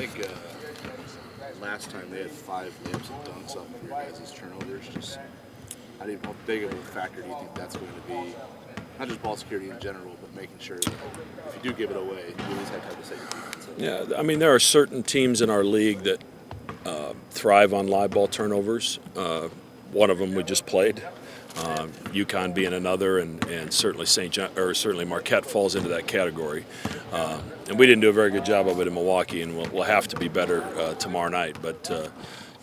think last time they had 5 layups and dunks off of your guys' turnovers. Just how big of a factor do you think that's going to be? Not just ball security in general, but making sure that if you do give it away, you at least have to have a safe defense. Yeah, I mean, there are certain teams in our league that thrive on live ball turnovers. One of them we just played, UConn being another, and certainly certainly Marquette falls into that category. And we didn't do a very good job of it in Milwaukee, and we'll have to be better tomorrow night. But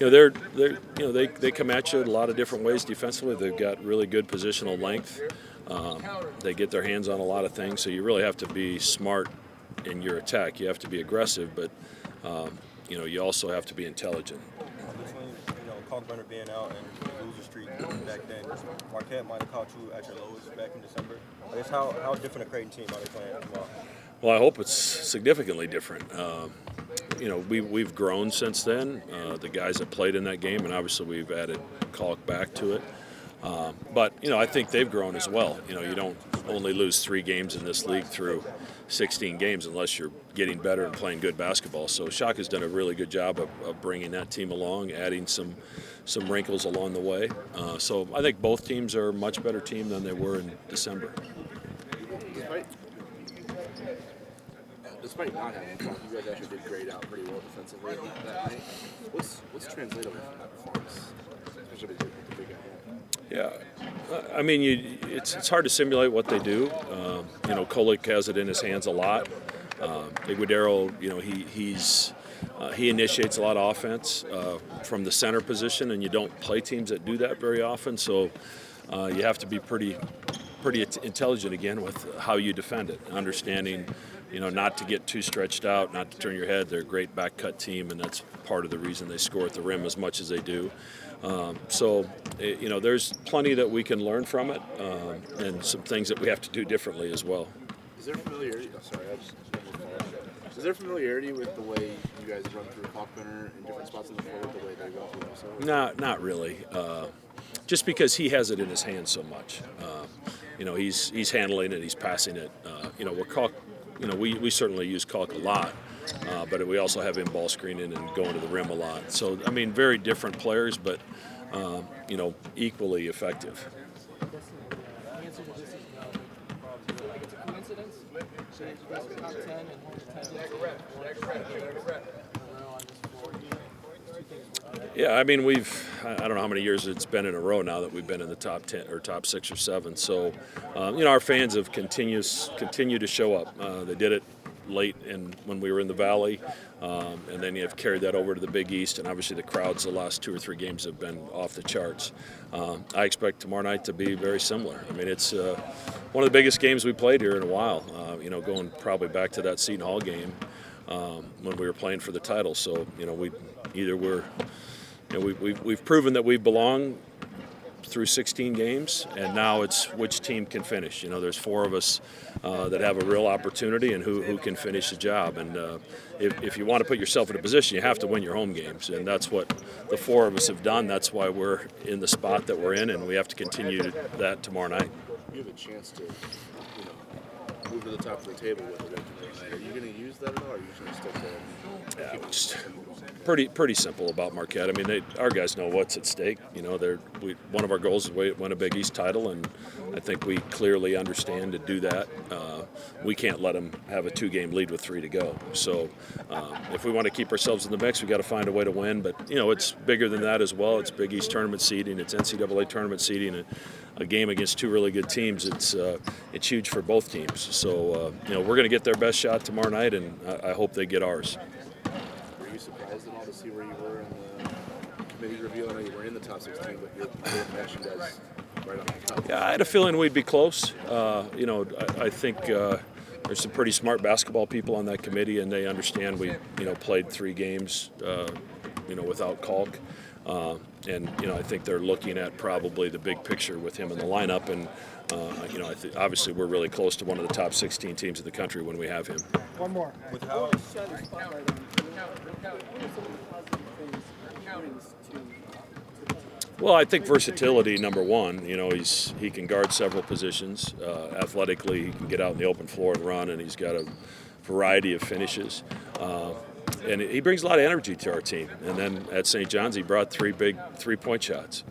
they come at you a lot of different ways defensively. They've got really good positional length. They get their hands on a lot of things, so you really have to be smart in your attack. You have to be aggressive, but you also have to be intelligent. Between Kalkbrenner being out and the loser streak back then, Marquette might have caught you at your lowest back in December. I guess how different a Creighton team are they playing tomorrow? Well, I hope it's significantly different. We've grown since then. The guys that played in that game, and obviously we've added Kalk back to it. But I think they've grown as well. You don't only lose 3 games in this league through 16 games unless you're getting better and playing good basketball. So Shaka's done a really good job of bringing that team along, adding some wrinkles along the way. So I think both teams are a much better team than they were in December. Despite not having Kalk, you guys actually did grade out pretty well defensively that night. What's translatable from that performance, especially with the big guy? Yeah, I mean, it's hard to simulate what they do. Kolik has it in his hands a lot. Iguodaro, he initiates a lot of offense from the center position, and you don't play teams that do that very often. So you have to be pretty intelligent again with how you defend it, understanding, not to get too stretched out, not to turn your head. They're a great back cut team, and that's part of the reason they score at the rim as much as they do. There's plenty that we can learn from it, and some things that we have to do differently as well. Is there familiarity? Is there familiarity with the way you guys run through Kalkbrenner in different spots in the floor with the way they go through also? Not really. Just because he has it in his hands so much. He's handling it, he's passing it. We certainly use Kalk a lot. But we also have him ball screening and going to the rim a lot. So, I mean, very different players, but, equally effective. Yeah, I mean, I don't know how many years it's been in a row now that we've been in the top 10 or top 6 or 7. So, our fans have continued to show up. They did it late when we were in the Valley, and then you have carried that over to the Big East, and obviously the crowds the last 2 or 3 games have been off the charts. I expect tomorrow night to be very similar. I mean, it's one of the biggest games we played here in a while, going probably back to that Seton Hall game when we were playing for the title. So, we've proven that we belong through 16 games, and now it's which team can finish. There's 4 of us that have a real opportunity and who can finish the job. And if you want to put yourself in a position, you have to win your home games, and that's what the 4 of us have done. That's why we're in the spot that we're in, and we have to continue that tomorrow night. You have a chance to move to the top of the table with it tomorrow night. Are you going to use that at all, or are you just going to stick there? Yeah, just pretty simple about Marquette. I mean, our guys know what's at stake. One of our goals is to win a Big East title, and I think we clearly understand to do that. We can't let them have a 2-game lead with 3 to go. So if we want to keep ourselves in the mix, we've got to find a way to win. But, it's bigger than that as well. It's Big East tournament seeding. It's NCAA tournament seeding. A game against 2 really good teams. It's huge for both teams. So, we're going to get their best shot tomorrow night, and I hope they get ours. Were you surprised at all to see where you were in the committee review? I know you were in the top 16, but you're matching guys right on the top. Yeah, I had a feeling we'd be close. I think there's some pretty smart basketball people on that committee, and they understand we, played 3 games, without Kalk. And I think they're looking at probably the big picture with him in the lineup. And, obviously we're really close to one of the top 16 teams in the country when we have him. One more. Well, I think versatility, number one. He can guard several positions. Athletically, he can get out in the open floor and run, and he's got a variety of finishes. and he brings a lot of energy to our team. And then at St. John's, he brought 3 big 3-point shots.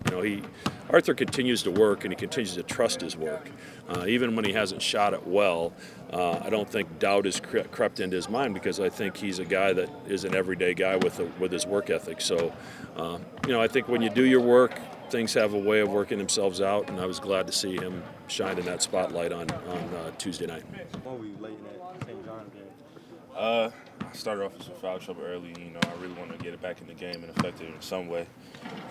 Arthur continues to work, and he continues to trust his work. Even when he hasn't shot it well, I don't think doubt has crept into his mind, because I think he's a guy that is an everyday guy with his work ethic. So, I think when you do your work, things have a way of working themselves out, and I was glad to see him shine in that spotlight on Tuesday night. What were you late in that St. John's game? I started off with some foul trouble early. I really wanted to get it back in the game and affect it in some way.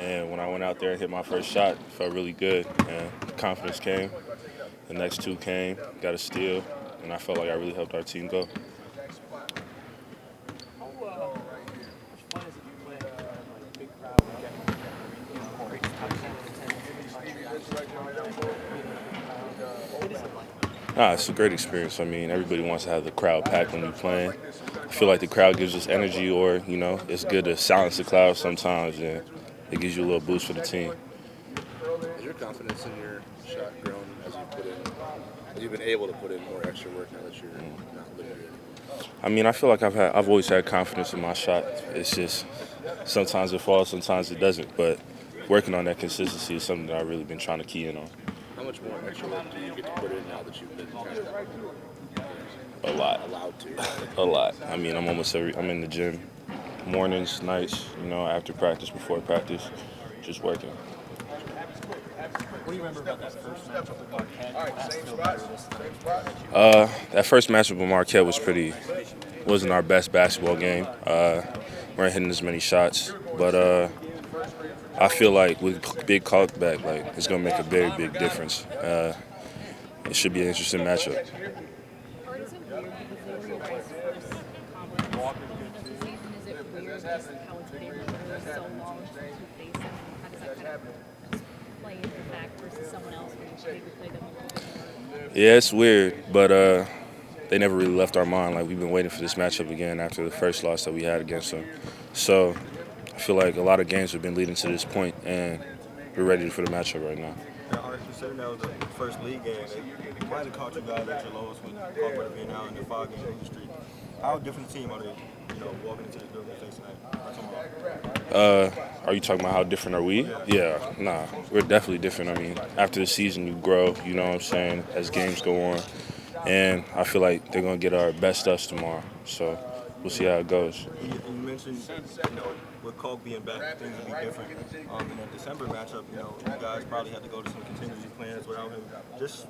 And when I went out there and hit my first shot, it felt really good. And the confidence came. The next 2 came, got a steal, and I felt like I really helped our team go. It's a great experience. Everybody wants to have the crowd packed when we're playing. I feel like the crowd gives us energy, or, it's good to silence the crowd sometimes, and it gives you a little boost for the team. Has your confidence in your shot grown as you've been able to put in more extra work now that you're not limited anymore? I feel like I've always had confidence in my shot. It's just sometimes it falls, sometimes it doesn't. But working on that consistency is something that I've really been trying to key in on. How much more extra work do you get to put in now that you've been kind of A lot. allowed to? A lot. I'm in the gym mornings, nights, after practice, before practice, just working. What do you remember about that first matchup with Marquette? That first matchup with Marquette wasn't our best basketball game. We weren't hitting as many shots, but I feel like with Big Kalk back, it's going to make a very big difference. It should be an interesting matchup. Or is it weird because they were your guys' first accomplishment of the season? Is it weird just how it's been so long since you faced them? How does that kind of play into the fact versus someone else when you maybe play them a little bit more? Yeah, it's weird, but they never really left our mind. We've been waiting for this matchup again after the first loss that we had against them. So I feel like a lot of games have been leading to this point, and we're ready for the matchup right now. Considering that was the first league game, they might have caught you guys at your lowest with Kalkbrenner being out in the 5-game losing streak. How different a team are they, walking into this building tonight? Are you talking about how different are we? Yeah, we're definitely different. After the season, you grow, you know what I'm saying, as games go on. And I feel like they're going to get our best us tomorrow. So we'll see how it goes. You mentioned, with Kalk being back, things would be different. In that December matchup, you guys probably had to go to some contingency plans without him. Just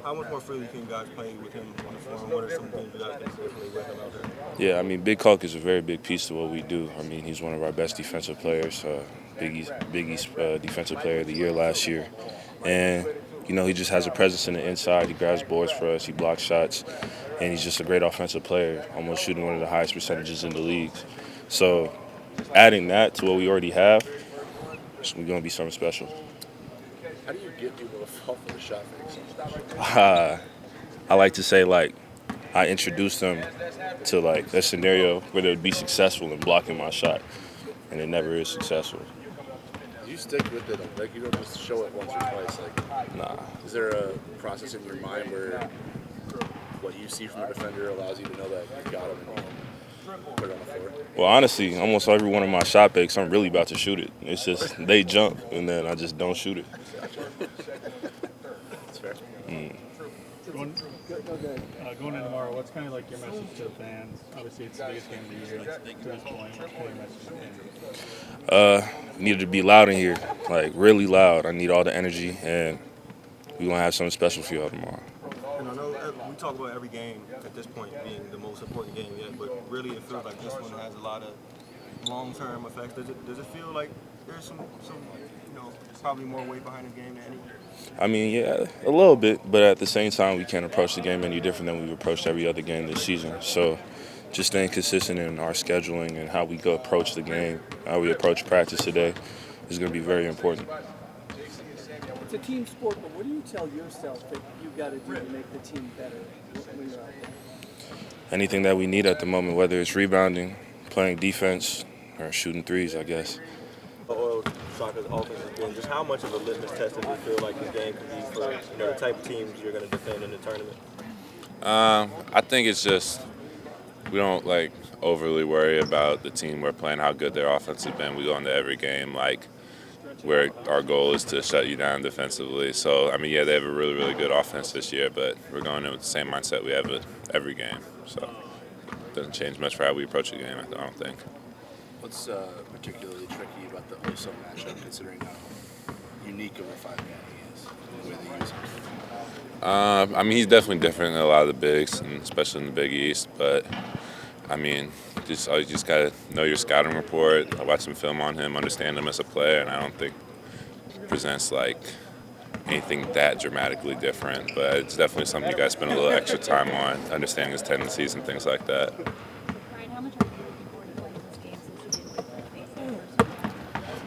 how much more freely can you guys play with him on the floor? And what are some things you guys can differently with him out there? Yeah, Big Kalk is a very big piece to what we do. He's one of our best defensive players, Big East Defensive Player of the Year last year. And, he just has a presence in the inside. He grabs boards for us. He blocks shots. And he's just a great offensive player, almost shooting one of the highest percentages in the league. So adding that to what we already have, it's going to be something special. How do you get people to fall for the shot fake? I like to say, I introduced them to, a scenario where they would be successful in blocking my shot, and it never is successful. You stick with it, you don't just show it once or twice. Nah. Is there a process in your mind where what you see from a defender allows you to know that you got him and you can put it on the floor? Well, honestly, almost every one of my shot fakes, I'm really about to shoot it. It's just they jump, and then I just don't shoot it. That's fair. Going in tomorrow, what's kind of your message to the fans? Obviously, it's the biggest game of the year to this point. What's your message to the fans? Needed to be loud in here, really loud. I need all the energy, and we're going to have something special for y'all tomorrow. And I know we talk about every game at this point being the most important game yet, but really it feels like this one has a lot of long-term effects. Does it feel like there's some probably more weight behind the game than any? Yeah, a little bit, but at the same time, we can't approach the game any different than we've approached every other game this season. So just staying consistent in our scheduling and how we go approach the game, how we approach practice today is going to be very important. It's a team sport, but what do you tell yourself that you've got to do to make the team better when you're out there? Anything that we need at the moment, whether it's rebounding, playing defense, or shooting threes, I guess. Soccer's offense has been, just how much of a litmus test does it feel like this game could be for the type of teams you're going to defend in the tournament? I think it's just we don't like overly worry about the team we're playing, how good their offense has been. We go into every game like where our goal is to shut you down defensively. So I mean, yeah, they have a really, really good offense this year, but we're going in with the same mindset we have with every game. So it doesn't change much for how we approach the game, I don't think. What's particularly tricky about the Oso matchup, considering how unique of a five-man he is, and the way they use him? I mean, he's definitely different than a lot of the bigs, and especially in the Big East. But I mean, you just gotta know your scouting report, watch some film on him, understand him as a player, and I don't think he presents like anything that dramatically different. But it's definitely something you guys spend a little extra time on, understanding his tendencies and things like that. Ryan, how much are you looking forward to playing this game since you didn't face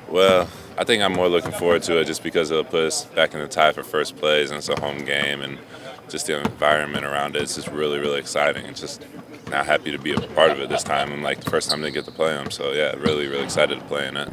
it? Well, I think I'm more looking forward to it just because it'll put us back in the tie for first place, and it's a home game, and just the environment around it is just really, really exciting. And just now happy to be a part of it this time, and like the first time they get to play them. So yeah, really, really excited to play in it.